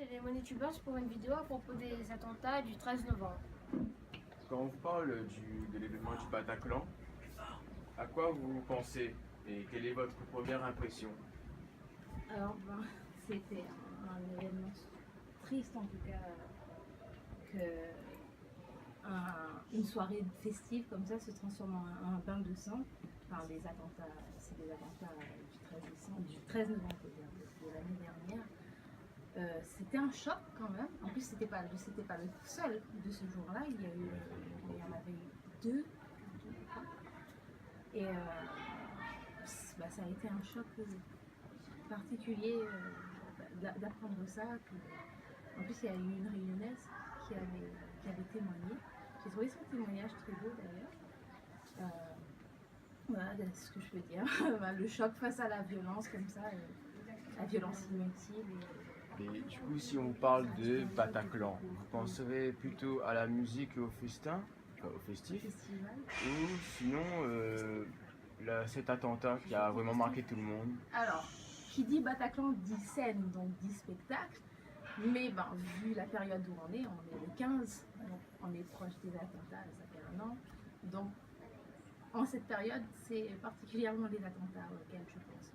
c'est les MoneyTubers pour une vidéo à propos des attentats du 13 novembre. Quand on vous parle de l'événement du Bataclan, à quoi vous pensez et quelle est votre première impression? Alors, c'était un événement triste en tout cas, une soirée festive comme ça se transforme en un bain de sang par des attentats. C'est des attentats du 13 novembre de l'année dernière. C'était un choc quand même. En plus, c'était pas le seul de ce jour-là. Il y en avait eu deux. Et ça a été un choc particulier d'apprendre ça. En plus, il y a eu une Réunionnaise qui avait témoigné. J'ai trouvé son témoignage très beau d'ailleurs. Voilà, c'est ce que je peux dire. Le choc face à la violence comme ça, la violence inutile. Et du coup, si on parle de Bataclan, vous penserez plutôt à la musique et au festin, au festif, Festival. ou sinon cet attentat qui a vraiment marqué tout le monde? Alors, qui dit Bataclan dit scène, donc dit spectacle. Mais vu la période où on est le 15, donc on est proche des attentats, ça fait un an. Donc, en cette période, c'est particulièrement les attentats auxquels je pense.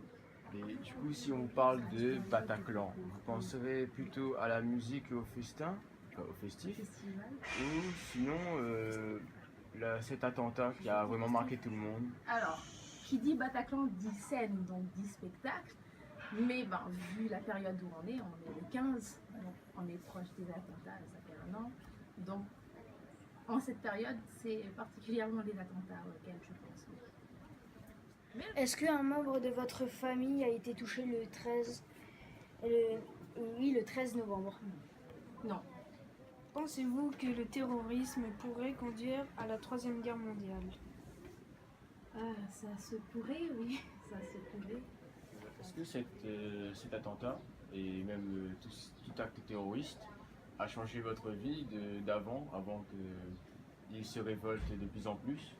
Et du coup, si on parle de Bataclan, vous penserez plutôt à la musique et au festin, au festif, Festival. ou sinon cet attentat qui a vraiment marqué tout le monde? Alors, qui dit Bataclan dit scène, donc dit spectacle. Mais vu la période où on est le 15, donc on est proche des attentats, ça fait un an. Donc, en cette période, c'est particulièrement les attentats auxquels je pense. Est-ce qu'un membre de votre famille a été touché le 13 novembre? Non. Pensez-vous que le terrorisme pourrait conduire à la Troisième Guerre mondiale? Ça se pourrait, oui, ça se pourrait. Est-ce que cet attentat et même tout acte terroriste a changé votre vie avant qu'il se révolte de plus en plus?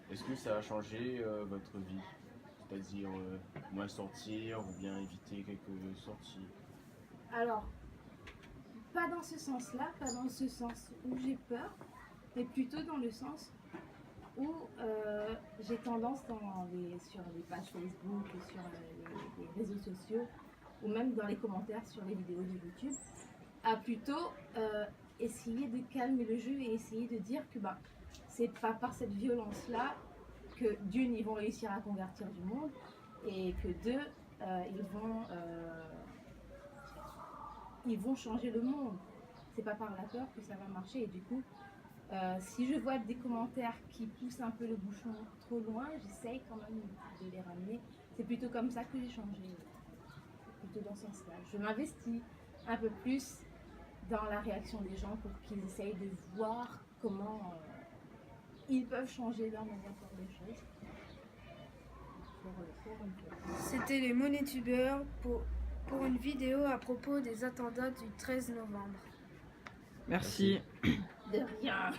Est-ce que ça a changé votre vie? C'est-à-dire moins sortir ou bien éviter quelques sorties? Alors, pas dans ce sens-là, pas dans ce sens où j'ai peur, mais plutôt dans le sens où j'ai tendance sur les pages Facebook, sur les réseaux sociaux, ou même dans les commentaires sur les vidéos de YouTube, à plutôt essayer de calmer le jeu et essayer de dire que c'est pas par cette violence-là que d'une, ils vont réussir à convertir du monde, et que deux, ils vont changer le monde. C'est pas par la peur que ça va marcher. Et du coup, si je vois des commentaires qui poussent un peu le bouchon trop loin, j'essaye quand même de les ramener. C'est plutôt comme ça que j'ai changé. C'est plutôt dans ce sens-là. Je m'investis un peu plus dans la réaction des gens pour qu'ils essayent de voir comment ils peuvent changer leur manière de faire les choses. C'était les MoneyTubers pour une vidéo à propos des attentats du 13 novembre. Merci. De rien.